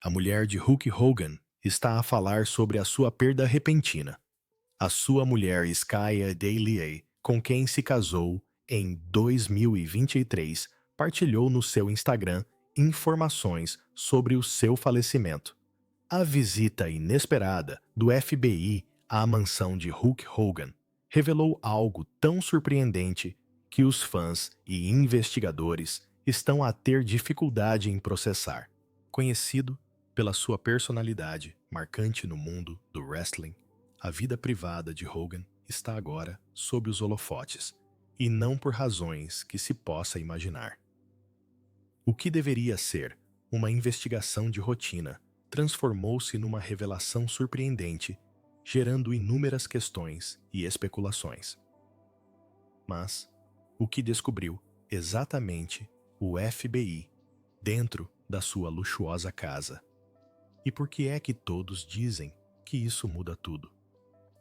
A mulher de Hulk Hogan está a falar sobre a sua perda repentina. A sua mulher Skye Daly, com quem se casou em 2023, partilhou no seu Instagram informações sobre o seu falecimento. A visita inesperada do FBI à mansão de Hulk Hogan revelou algo tão surpreendente que os fãs e investigadores estão a ter dificuldade em processar. Conhecido pela sua personalidade marcante no mundo do wrestling, a vida privada de Hogan está agora sob os holofotes, e não por razões que se possa imaginar. O que deveria ser uma investigação de rotina transformou-se numa revelação surpreendente, gerando inúmeras questões e especulações. Mas o que descobriu exatamente o FBI dentro da sua luxuosa casa? E por que é que todos dizem que isso muda tudo?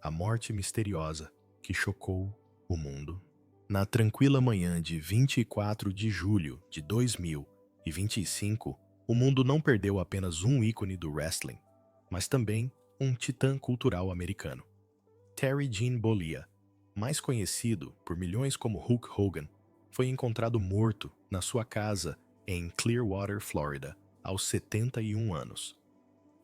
A morte misteriosa que chocou o mundo. Na tranquila manhã de 24 de julho de 2025, o mundo não perdeu apenas um ícone do wrestling, mas também um titã cultural americano. Terry Gene Bollea, mais conhecido por milhões como Hulk Hogan, foi encontrado morto na sua casa em Clearwater, Flórida, aos 71 anos.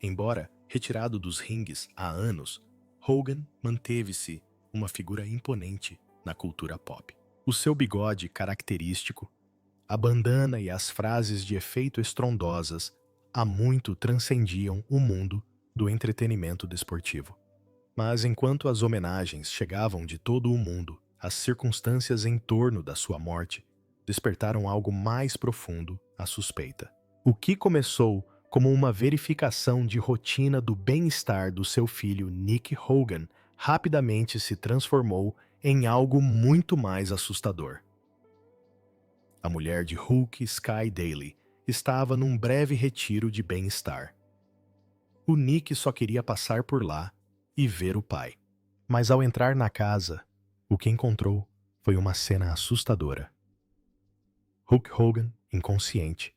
Embora retirado dos ringues há anos, Hogan manteve-se uma figura imponente na cultura pop. O seu bigode característico, a bandana e as frases de efeito estrondosas há muito transcendiam o mundo do entretenimento desportivo. Mas enquanto as homenagens chegavam de todo o mundo, as circunstâncias em torno da sua morte despertaram algo mais profundo à suspeita. O que começou como uma verificação de rotina do bem-estar do seu filho Nick Hogan rapidamente se transformou em algo muito mais assustador. A mulher de Hulk, Skye Daly, estava num breve retiro de bem-estar. O Nick só queria passar por lá e ver o pai. Mas ao entrar na casa, o que encontrou foi uma cena assustadora. Hulk Hogan, inconsciente,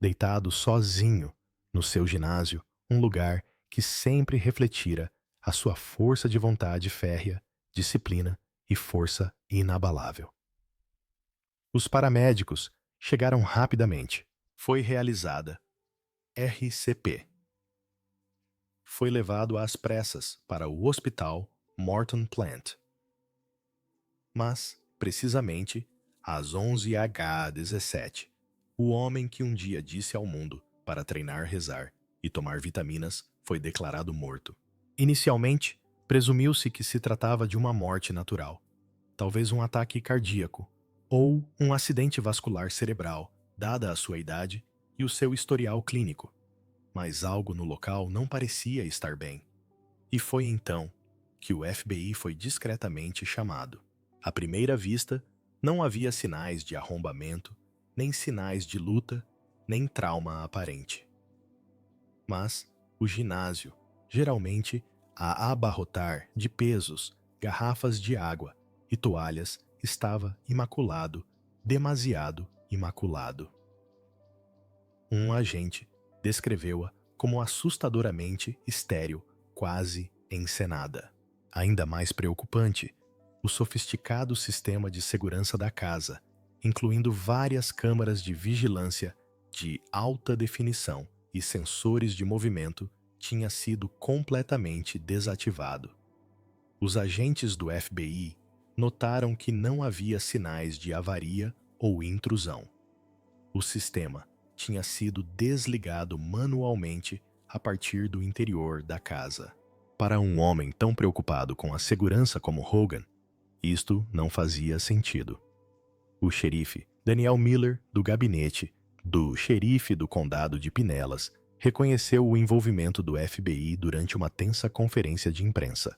deitado sozinho no seu ginásio, um lugar que sempre refletira a sua força de vontade férrea, disciplina e força inabalável. Os paramédicos chegaram rapidamente. Foi realizada RCP. Foi levado às pressas para o Hospital Morton Plant. Mas, precisamente, às 11h17, o homem que um dia disse ao mundo para treinar, rezar e tomar vitaminas foi declarado morto. Inicialmente, presumiu-se que se tratava de uma morte natural, talvez um ataque cardíaco ou um acidente vascular cerebral, dada a sua idade e o seu historial clínico. Mas algo no local não parecia estar bem. E foi então que o FBI foi discretamente chamado. À primeira vista, não havia sinais de arrombamento, nem sinais de luta, nem trauma aparente. Mas o ginásio, geralmente a abarrotar de pesos, garrafas de água e toalhas, estava imaculado, demasiado imaculado. Um agente descreveu-a como assustadoramente estéril, quase encenada. Ainda mais preocupante, o sofisticado sistema de segurança da casa, incluindo várias câmaras de vigilância de alta definição e sensores de movimento, tinha sido completamente desativado. Os agentes do FBI notaram que não havia sinais de avaria ou intrusão. O sistema tinha sido desligado manualmente a partir do interior da casa. Para um homem tão preocupado com a segurança como Hogan, isto não fazia sentido. O xerife Daniel Miller, do gabinete do xerife do condado de Pinellas, reconheceu o envolvimento do FBI durante uma tensa conferência de imprensa.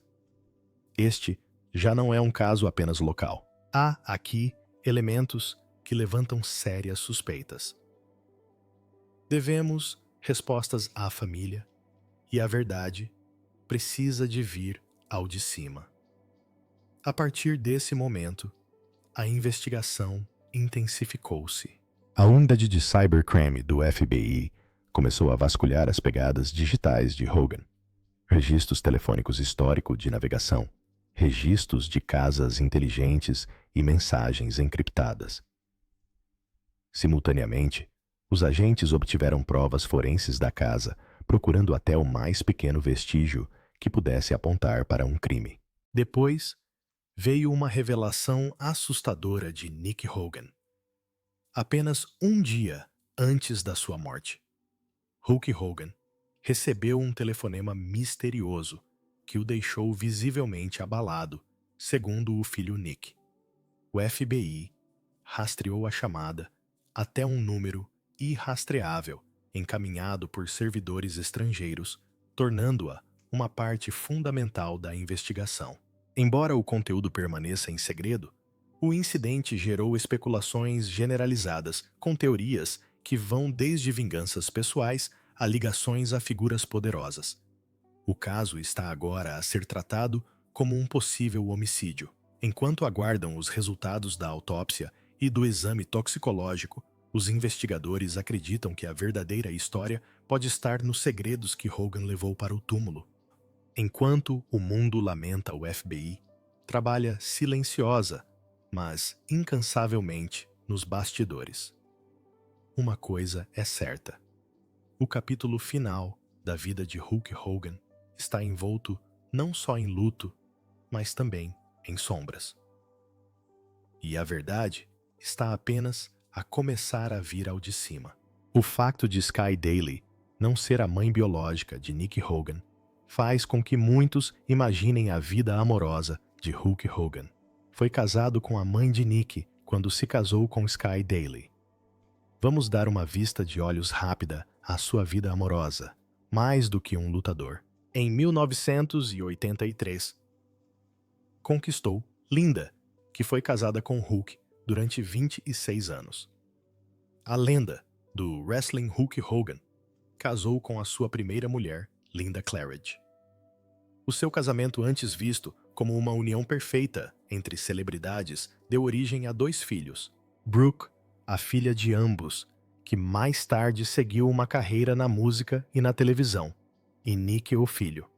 Este já não é um caso apenas local. Há aqui elementos que levantam sérias suspeitas. Devemos respostas à família, e a verdade precisa de vir ao de cima. A partir desse momento, a investigação intensificou-se. A unidade de cybercrime do FBI Começou a vasculhar as pegadas digitais de Hogan, registros telefônicos históricos de navegação, registros de casas inteligentes e mensagens encriptadas. Simultaneamente, os agentes obtiveram provas forenses da casa, procurando até o mais pequeno vestígio que pudesse apontar para um crime. Depois, veio uma revelação assustadora de Nick Hogan. Apenas um dia antes da sua morte, Hulk Hogan recebeu um telefonema misterioso que o deixou visivelmente abalado, segundo o filho Nick. O FBI rastreou a chamada até um número irrastreável encaminhado por servidores estrangeiros, tornando-a uma parte fundamental da investigação. Embora o conteúdo permaneça em segredo, o incidente gerou especulações generalizadas, com teorias que vão desde vinganças pessoais a ligações a figuras poderosas. O caso está agora a ser tratado como um possível homicídio. Enquanto aguardam os resultados da autópsia e do exame toxicológico, os investigadores acreditam que a verdadeira história pode estar nos segredos que Hogan levou para o túmulo. Enquanto o mundo lamenta o FBI, trabalha silenciosa, mas incansavelmente nos bastidores. Uma coisa é certa: o capítulo final da vida de Hulk Hogan está envolto não só em luto, mas também em sombras. E a verdade está apenas a começar a vir ao de cima. O facto de Sky Daly não ser a mãe biológica de Nick Hogan faz com que muitos imaginem a vida amorosa de Hulk Hogan. Foi casado com a mãe de Nick quando se casou com Sky Daly. Vamos dar uma vista de olhos rápida à sua vida amorosa, mais do que um lutador. Em 1983, conquistou Linda, que foi casada com Hulk durante 26 anos. A lenda do wrestling Hulk Hogan casou com a sua primeira mulher, Linda Claridge. O seu casamento, antes visto como uma união perfeita entre celebridades, deu origem a 2 filhos. Brooke, a filha de ambos, que mais tarde seguiu uma carreira na música e na televisão, e Nick, o filho.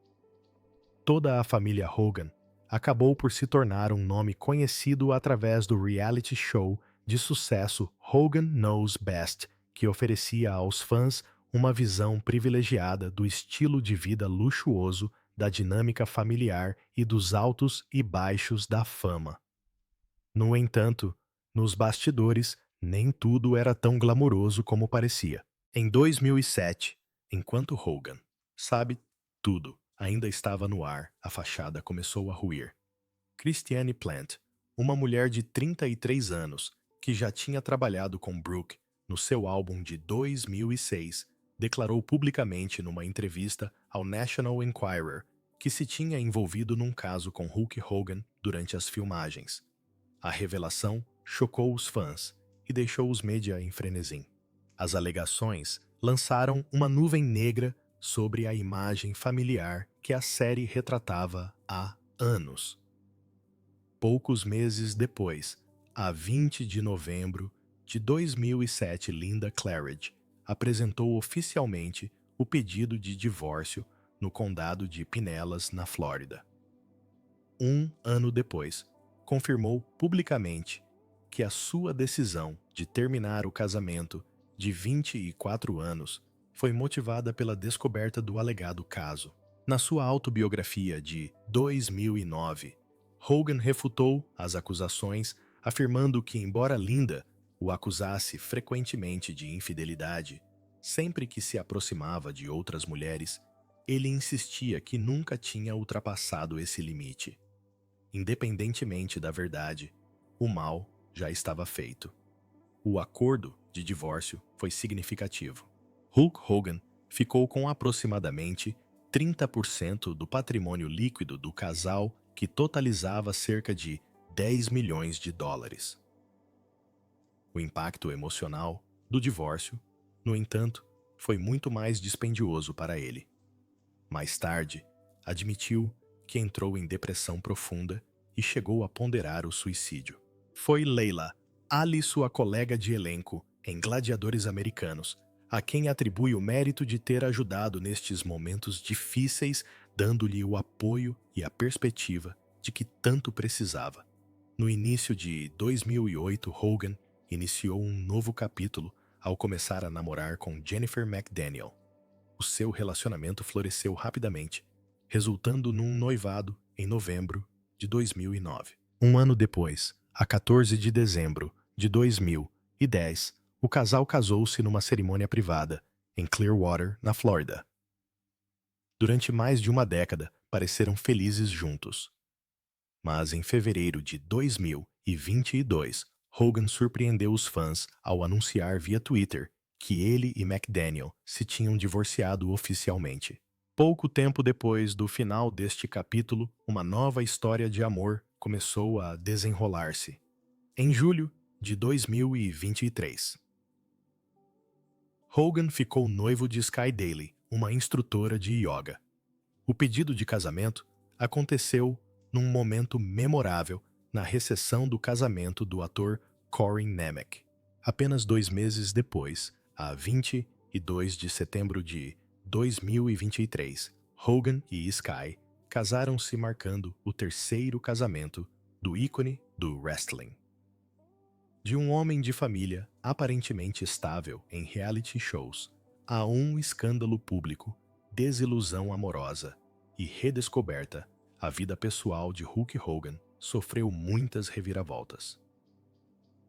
Toda a família Hogan acabou por se tornar um nome conhecido através do reality show de sucesso Hogan Knows Best, que oferecia aos fãs uma visão privilegiada do estilo de vida luxuoso, da dinâmica familiar e dos altos e baixos da fama. No entanto, nos bastidores, nem tudo era tão glamouroso como parecia. Em 2007, enquanto Hogan sabe tudo ainda estava no ar, a fachada começou a ruir. Christiane Plant, uma mulher de 33 anos, que já tinha trabalhado com Brooke no seu álbum de 2006, declarou publicamente numa entrevista ao National Enquirer que se tinha envolvido num caso com Hulk Hogan durante as filmagens. A revelação chocou os fãs e deixou os mídia em frenesim. As alegações lançaram uma nuvem negra sobre a imagem familiar que a série retratava há anos. Poucos meses depois, a 20 de novembro de 2007, Linda Claridge apresentou oficialmente o pedido de divórcio no condado de Pinellas, na Flórida. Um ano depois, confirmou publicamente que a sua decisão de terminar o casamento de 24 anos foi motivada pela descoberta do alegado caso. Na sua autobiografia de 2009, Hogan refutou as acusações, afirmando que, embora Linda o acusasse frequentemente de infidelidade, sempre que se aproximava de outras mulheres, ele insistia que nunca tinha ultrapassado esse limite. Independentemente da verdade, o mal já estava feito. O acordo de divórcio foi significativo. Hulk Hogan ficou com aproximadamente 30% do patrimônio líquido do casal, que totalizava cerca de 10 milhões de dólares. O impacto emocional do divórcio, no entanto, foi muito mais dispendioso para ele. Mais tarde, admitiu que entrou em depressão profunda e chegou a ponderar o suicídio. Foi Leila, Ali, sua colega de elenco em Gladiadores Americanos, a quem atribui o mérito de ter ajudado nestes momentos difíceis, dando-lhe o apoio e a perspectiva de que tanto precisava. No início de 2008, Hogan iniciou um novo capítulo ao começar a namorar com Jennifer McDaniel. O seu relacionamento floresceu rapidamente, resultando num noivado em novembro de 2009. Um ano depois, a 14 de dezembro de 2010, o casal casou-se numa cerimônia privada em Clearwater, na Flórida. Durante mais de uma década, pareceram felizes juntos. Mas em fevereiro de 2022, Hogan surpreendeu os fãs ao anunciar via Twitter que ele e McDaniel se tinham divorciado oficialmente. Pouco tempo depois do final deste capítulo, uma nova história de amor começou a desenrolar-se. Em julho de 2023, Hogan ficou noivo de Sky Daly, uma instrutora de yoga. O pedido de casamento aconteceu num momento memorável na recepção do casamento do ator Corin Nemec. Apenas 2 meses depois, a 22 de setembro de 2023, Hogan e Sky casaram-se, marcando o terceiro casamento do ícone do wrestling. De um homem de família aparentemente estável em reality shows, a um escândalo público, desilusão amorosa e redescoberta, a vida pessoal de Hulk Hogan sofreu muitas reviravoltas.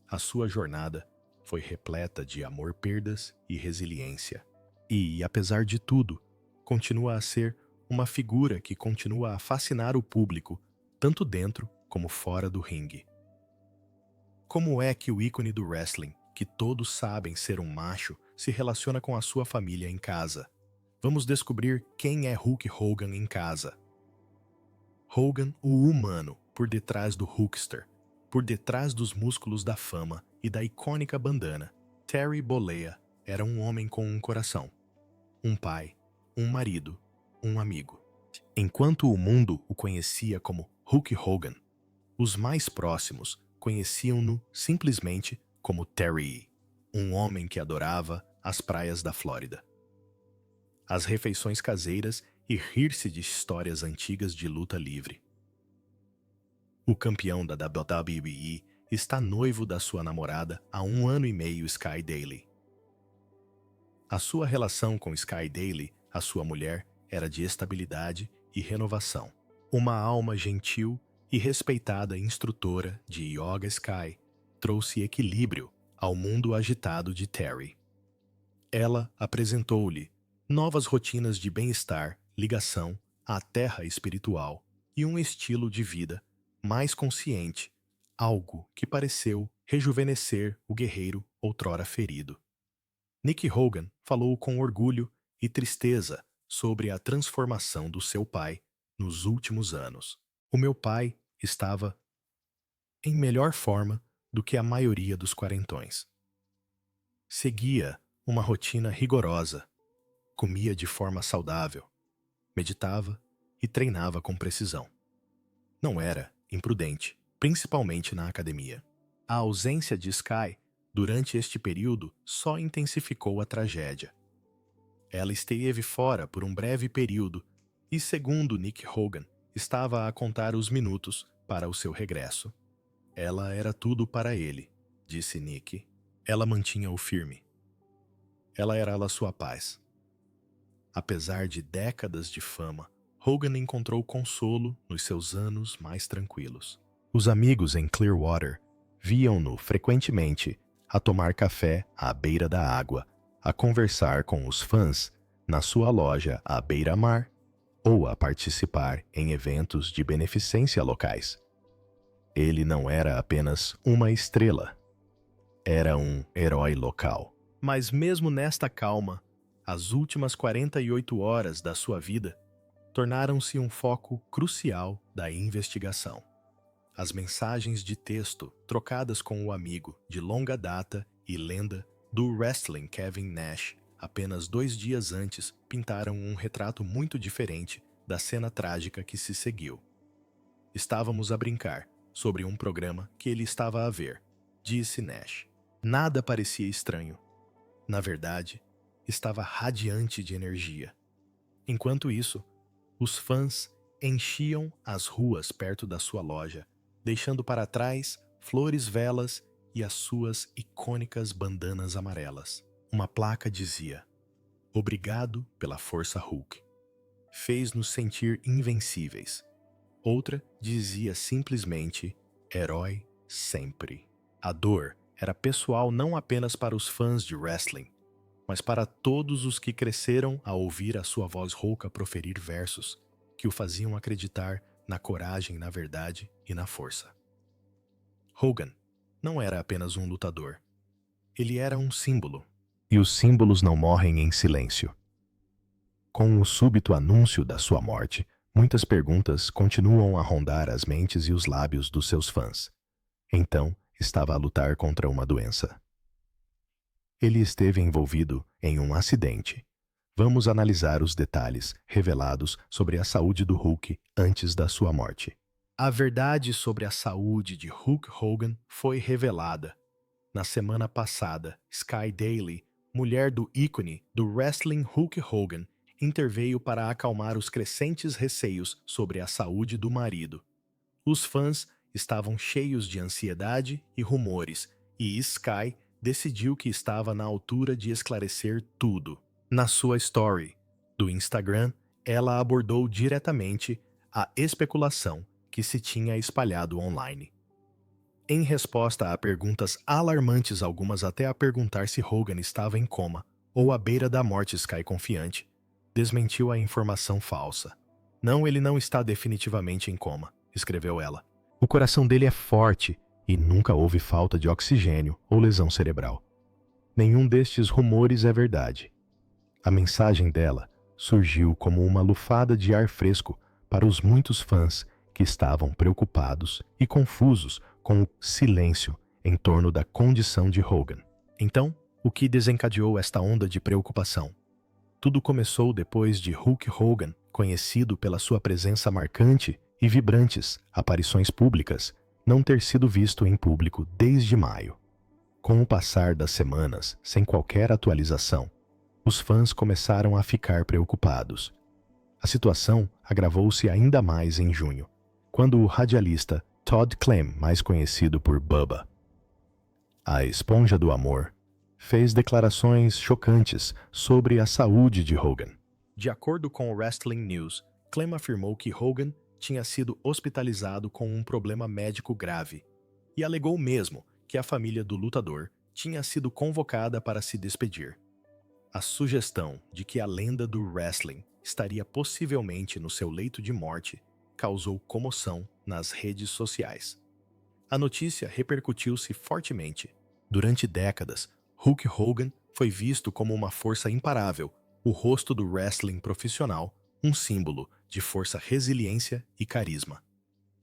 A sua jornada foi repleta de amor, perdas e resiliência. E, apesar de tudo, continua a ser uma figura que continua a fascinar o público, tanto dentro como fora do ringue. Como é que o ícone do wrestling, que todos sabem ser um macho, se relaciona com a sua família em casa? Vamos descobrir quem é Hulk Hogan em casa. Hogan, o humano, por detrás do Hulkster, por detrás dos músculos da fama e da icônica bandana, Terry Bollea era um homem com um coração. Um pai, um marido, um amigo. Enquanto o mundo o conhecia como Hulk Hogan, os mais próximos conheciam-no simplesmente como Terry, um homem que adorava as praias da Flórida, as refeições caseiras e rir-se de histórias antigas de luta livre. O campeão da WWE está noivo da sua namorada há 1 ano e meio, Sky Daly. A sua relação com Sky Daly, a sua mulher, era de estabilidade e renovação. Uma alma gentil e respeitada instrutora de yoga, Sky trouxe equilíbrio ao mundo agitado de Terry. Ela apresentou-lhe novas rotinas de bem-estar, ligação à terra espiritual e um estilo de vida mais consciente, algo que pareceu rejuvenescer o guerreiro outrora ferido. Nick Hogan falou com orgulho e tristeza sobre a transformação do seu pai nos últimos anos. O meu pai estava em melhor forma do que a maioria dos quarentões. Seguia uma rotina rigorosa, comia de forma saudável, meditava e treinava com precisão. Não era imprudente, principalmente na academia. A ausência de Sky durante este período só intensificou a tragédia. Ela esteve fora por um breve período e, segundo Nick Hogan, estava a contar os minutos para o seu regresso. Ela era tudo para ele, disse Nick. Ela mantinha-o firme. Ela era a sua paz. Apesar de décadas de fama, Hogan encontrou consolo nos seus anos mais tranquilos. Os amigos em Clearwater viam-no frequentemente a tomar café à beira da água, a conversar com os fãs na sua loja à beira-mar ou a participar em eventos de beneficência locais. Ele não era apenas uma estrela, era um herói local. Mas mesmo nesta calma, as últimas 48 horas da sua vida tornaram-se um foco crucial da investigação. As mensagens de texto trocadas com o amigo de longa data e lenda do wrestling Kevin Nash, apenas 2 dias antes, pintaram um retrato muito diferente da cena trágica que se seguiu. Estávamos a brincar sobre um programa que ele estava a ver, disse Nash. Nada parecia estranho. Na verdade, estava radiante de energia. Enquanto isso, os fãs enchiam as ruas perto da sua loja, deixando para trás flores, velas e as suas icônicas bandanas amarelas. Uma placa dizia: "Obrigado pela força Hulk. Fez-nos sentir invencíveis." Outra dizia simplesmente: "Herói sempre." A dor era pessoal não apenas para os fãs de wrestling, mas para todos os que cresceram a ouvir a sua voz rouca proferir versos que o faziam acreditar na coragem, na verdade e na força. Hogan não era apenas um lutador. Ele era um símbolo. E os símbolos não morrem em silêncio. Com o súbito anúncio da sua morte, muitas perguntas continuam a rondar as mentes e os lábios dos seus fãs. Então, estava a lutar contra uma doença. Ele esteve envolvido em um acidente. Vamos analisar os detalhes revelados sobre a saúde do Hulk antes da sua morte. A verdade sobre a saúde de Hulk Hogan foi revelada. Na semana passada, Sky Daly, mulher do ícone do wrestling Hulk Hogan, interveio para acalmar os crescentes receios sobre a saúde do marido. Os fãs estavam cheios de ansiedade e rumores, e Sky decidiu que estava na altura de esclarecer tudo. Na sua story do Instagram, ela abordou diretamente a especulação que se tinha espalhado online. Em resposta a perguntas alarmantes, algumas até a perguntar se Hogan estava em coma ou à beira da morte, Sky, confiante, desmentiu a informação falsa. "Não, ele não está definitivamente em coma", escreveu ela. "O coração dele é forte e nunca houve falta de oxigênio ou lesão cerebral. Nenhum destes rumores é verdade." A mensagem dela surgiu como uma lufada de ar fresco para os muitos fãs que estavam preocupados e confusos com o silêncio em torno da condição de Hogan. Então, o que desencadeou esta onda de preocupação? Tudo começou depois de Hulk Hogan, conhecido pela sua presença marcante e vibrantes aparições públicas, não ter sido visto em público desde maio. Com o passar das semanas, sem qualquer atualização, os fãs começaram a ficar preocupados. A situação agravou-se ainda mais em junho, quando o radialista Todd Clem, mais conhecido por Bubba, a esponja do amor, fez declarações chocantes sobre a saúde de Hogan. De acordo com o Wrestling News, Clem afirmou que Hogan tinha sido hospitalizado com um problema médico grave e alegou mesmo que a família do lutador tinha sido convocada para se despedir. A sugestão de que a lenda do wrestling estaria possivelmente no seu leito de morte causou comoção nas redes sociais. A notícia repercutiu-se fortemente. Durante décadas, Hulk Hogan foi visto como uma força imparável, o rosto do wrestling profissional, um símbolo de força, resiliência e carisma.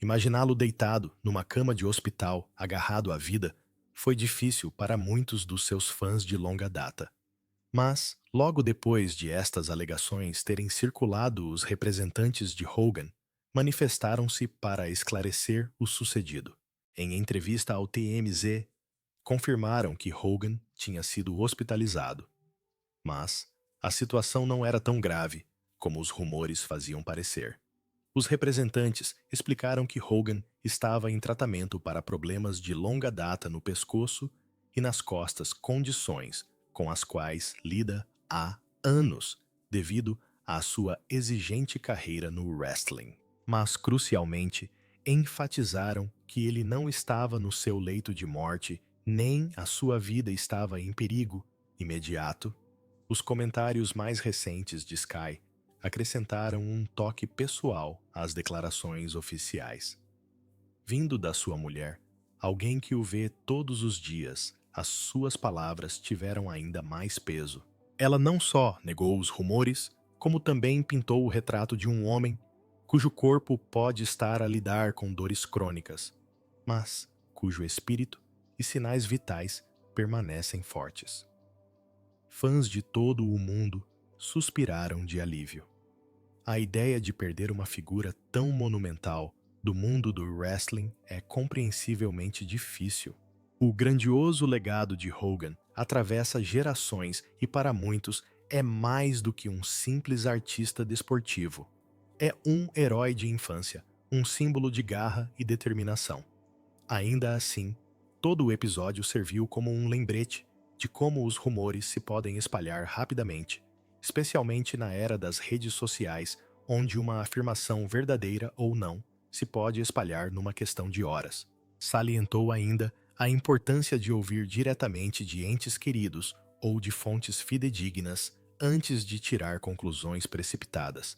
Imaginá-lo deitado numa cama de hospital, agarrado à vida, foi difícil para muitos dos seus fãs de longa data. Mas, logo depois de estas alegações terem circulado, os representantes de Hogan manifestaram-se para esclarecer o sucedido. Em entrevista ao TMZ, confirmaram que Hogan tinha sido hospitalizado. Mas a situação não era tão grave como os rumores faziam parecer. Os representantes explicaram que Hogan estava em tratamento para problemas de longa data no pescoço e nas costas, condições com as quais lida há anos, devido à sua exigente carreira no wrestling. Mas, crucialmente, enfatizaram que ele não estava no seu leito de morte, nem a sua vida estava em perigo imediato. Os comentários mais recentes de Sky acrescentaram um toque pessoal às declarações oficiais. Vindo da sua mulher, alguém que o vê todos os dias, as suas palavras tiveram ainda mais peso. Ela não só negou os rumores, como também pintou o retrato de um homem cujo corpo pode estar a lidar com dores crônicas, mas cujo espírito e sinais vitais permanecem fortes. Fãs de todo o mundo suspiraram de alívio. A ideia de perder uma figura tão monumental do mundo do wrestling é compreensivelmente difícil. O grandioso legado de Hogan atravessa gerações e, para muitos, é mais do que um simples artista desportivo. É um herói de infância, um símbolo de garra e determinação. Ainda assim, todo o episódio serviu como um lembrete de como os rumores se podem espalhar rapidamente, especialmente na era das redes sociais, onde uma afirmação verdadeira ou não se pode espalhar numa questão de horas. Salientou ainda a importância de ouvir diretamente de entes queridos ou de fontes fidedignas antes de tirar conclusões precipitadas.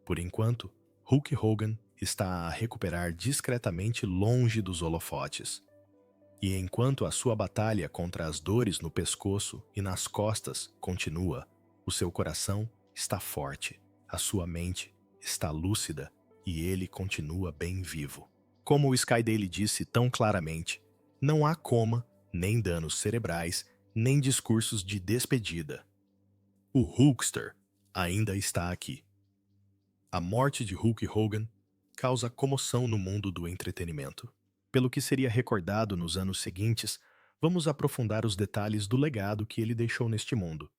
Por enquanto, Hulk Hogan está a recuperar discretamente longe dos holofotes. E enquanto a sua batalha contra as dores no pescoço e nas costas continua, o seu coração está forte, a sua mente está lúcida e ele continua bem vivo. Como o Skydale disse tão claramente, não há coma, nem danos cerebrais, nem discursos de despedida. O Hulkster ainda está aqui. A morte de Hulk Hogan causa comoção no mundo do entretenimento. Pelo que seria recordado nos anos seguintes, vamos aprofundar os detalhes do legado que ele deixou neste mundo.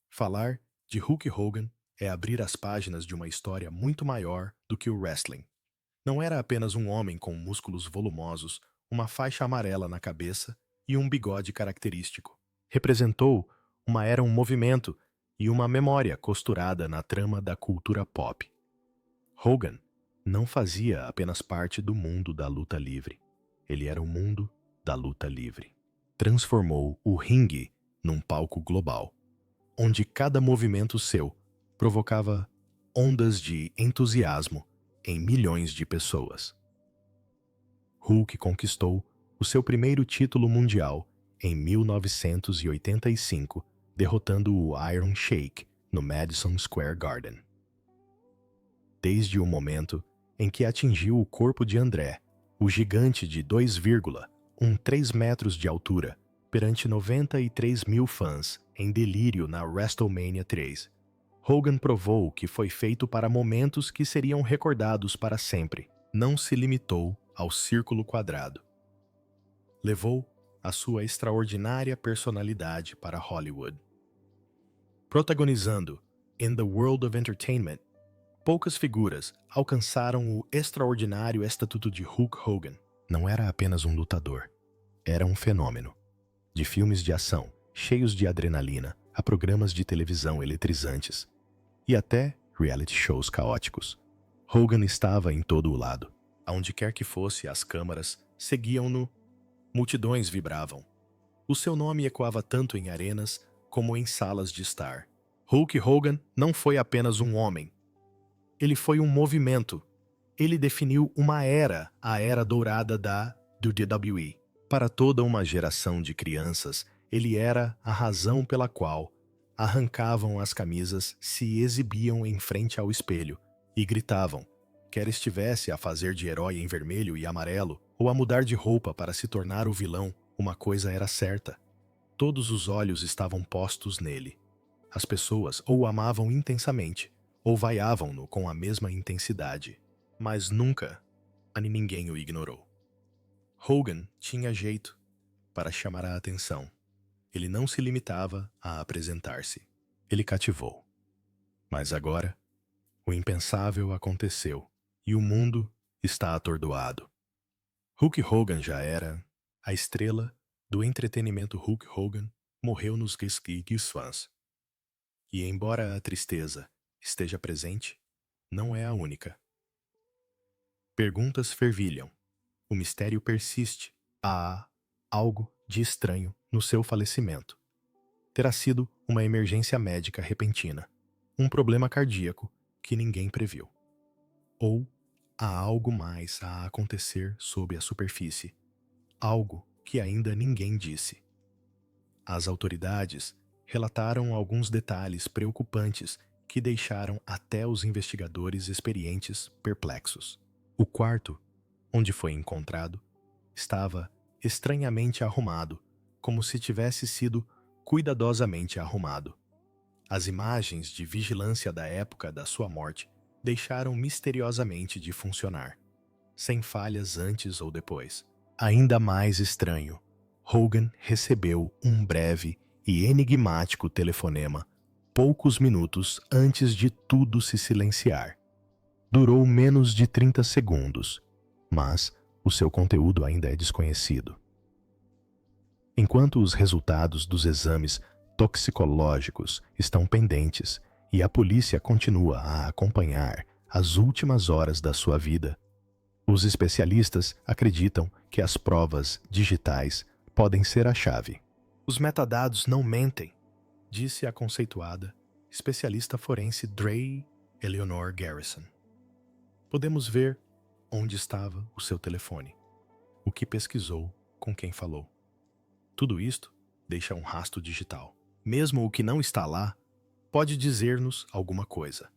Falar de Hulk Hogan é abrir as páginas de uma história muito maior do que o wrestling. Não era apenas um homem com músculos volumosos, uma faixa amarela na cabeça e um bigode característico. Representou um movimento e uma memória costurada na trama da cultura pop. Hogan não fazia apenas parte do mundo da luta livre. Ele era o mundo da luta livre. Transformou o ringue num palco global, onde cada movimento seu provocava ondas de entusiasmo em milhões de pessoas. Hulk conquistou o seu primeiro título mundial em 1985, derrotando o Iron Sheik no Madison Square Garden. Desde o momento em que atingiu o corpo de André, o gigante de 2,13 metros de altura, perante 93 mil fãs em delírio na WrestleMania 3, Hogan provou que foi feito para momentos que seriam recordados para sempre. Não se limitou ao círculo quadrado. Levou a sua extraordinária personalidade para Hollywood. Protagonizando In the World of Entertainment, poucas figuras alcançaram o extraordinário estatuto de Hulk Hogan. Não era apenas um lutador, era um fenômeno. De filmes de ação, cheios de adrenalina, a programas de televisão eletrizantes e até reality shows caóticos. Hogan estava em todo o lado. Aonde quer que fosse, as câmaras seguiam-no, multidões vibravam. O seu nome ecoava tanto em arenas como em salas de estar. Hulk Hogan não foi apenas um homem. Ele foi um movimento. Ele definiu uma era, a era dourada da WWE. Para toda uma geração de crianças, ele era a razão pela qual arrancavam as camisas, se exibiam em frente ao espelho e gritavam, quer estivesse a fazer de herói em vermelho e amarelo ou a mudar de roupa para se tornar o vilão, uma coisa era certa. Todos os olhos estavam postos nele. As pessoas ou o amavam intensamente, ou vaiavam-no com a mesma intensidade. Mas nunca ninguém o ignorou. Hogan tinha jeito para chamar a atenção. Ele não se limitava a apresentar-se. Ele cativou. Mas agora, o impensável aconteceu e o mundo está atordoado. Hulk Hogan já era a estrela do entretenimento. Hulk Hogan morreu nos riscos fãs. E embora a tristeza esteja presente, não é a única. Perguntas fervilham. O mistério persiste. Há algo de estranho no seu falecimento. Terá sido uma emergência médica repentina, um problema cardíaco que ninguém previu. Ou há algo mais a acontecer sob a superfície, algo que ainda ninguém disse. As autoridades relataram alguns detalhes preocupantes que deixaram até os investigadores experientes perplexos. O quarto, onde foi encontrado, estava estranhamente arrumado, como se tivesse sido cuidadosamente arrumado. As imagens de vigilância da época da sua morte deixaram misteriosamente de funcionar, sem falhas antes ou depois. Ainda mais estranho, Hogan recebeu um breve e enigmático telefonema poucos minutos antes de tudo se silenciar. Durou menos de 30 segundos, mas o seu conteúdo ainda é desconhecido. Enquanto os resultados dos exames toxicológicos estão pendentes e a polícia continua a acompanhar as últimas horas da sua vida, os especialistas acreditam que as provas digitais podem ser a chave. Os metadados não mentem, disse a conceituada especialista forense Dre Eleanor Garrison. Podemos ver onde estava o seu telefone, o que pesquisou, com quem falou. Tudo isto deixa um rastro digital. Mesmo o que não está lá pode dizer-nos alguma coisa.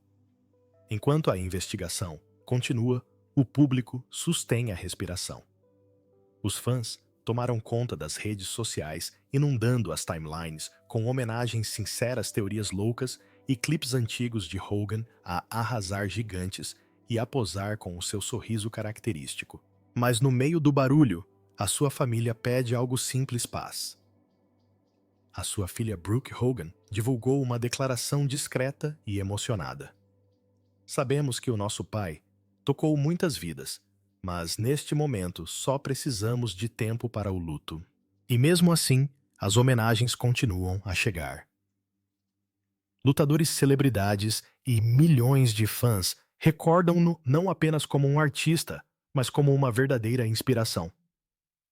Enquanto a investigação continua, o público sustém a respiração. Os fãs tomaram conta das redes sociais, inundando as timelines com homenagens sinceras, teorias loucas e clipes antigos de Hogan a arrasar gigantes e a posar com o seu sorriso característico. Mas no meio do barulho, a sua família pede algo simples: paz. A sua filha Brooke Hogan divulgou uma declaração discreta e emocionada. Sabemos que o nosso pai tocou muitas vidas, mas neste momento só precisamos de tempo para o luto. E mesmo assim, as homenagens continuam a chegar. Lutadores, celebridades e milhões de fãs recordam-no não apenas como um artista, mas como uma verdadeira inspiração.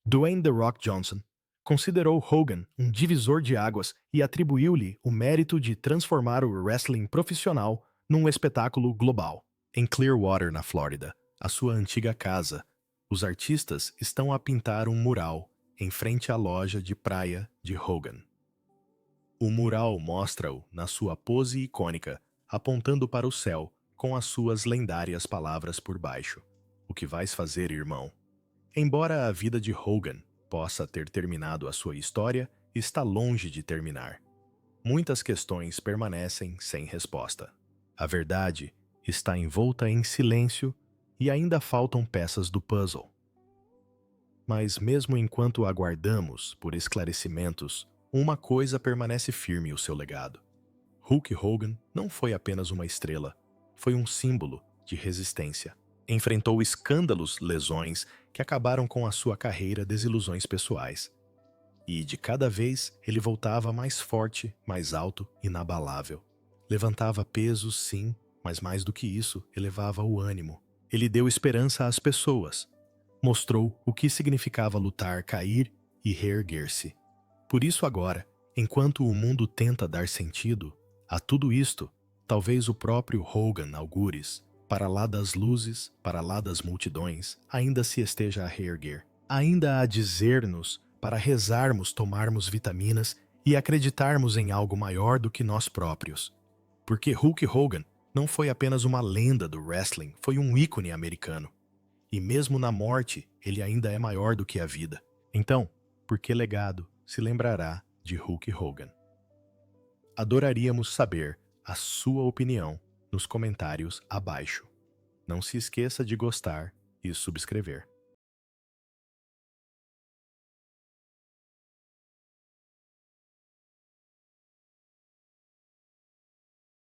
Dwayne "The Rock" Johnson considerou Hogan um divisor de águas e atribuiu-lhe o mérito de transformar o wrestling profissional num espetáculo global. Em Clearwater, na Flórida, a sua antiga casa, os artistas estão a pintar um mural em frente à loja de praia de Hogan. O mural mostra-o na sua pose icônica, apontando para o céu com as suas lendárias palavras por baixo: "O que vais fazer, irmão?" Embora a vida de Hogan possa ter terminado, a sua história está longe de terminar. Muitas questões permanecem sem resposta. A verdade está envolta em silêncio e ainda faltam peças do puzzle. Mas mesmo enquanto aguardamos por esclarecimentos, uma coisa permanece firme: o seu legado. Hulk Hogan não foi apenas uma estrela, foi um símbolo de resistência. Enfrentou escândalos, lesões que acabaram com a sua carreira, desilusões pessoais. E de cada vez ele voltava mais forte, mais alto, inabalável. Levantava pesos, sim, mas mais do que isso, elevava o ânimo. Ele deu esperança às pessoas. Mostrou o que significava lutar, cair e reerguer-se. Por isso agora, enquanto o mundo tenta dar sentido a tudo isto, talvez o próprio Hogan Algures, para lá das luzes, para lá das multidões, ainda se esteja a reerguer. Ainda a dizer-nos para rezarmos, tomarmos vitaminas e acreditarmos em algo maior do que nós próprios. Porque Hulk Hogan não foi apenas uma lenda do wrestling, foi um ícone americano. E mesmo na morte, ele ainda é maior do que a vida. Então, por que legado se lembrará de Hulk Hogan? Adoraríamos saber a sua opinião nos comentários abaixo. Não se esqueça de gostar e subscrever.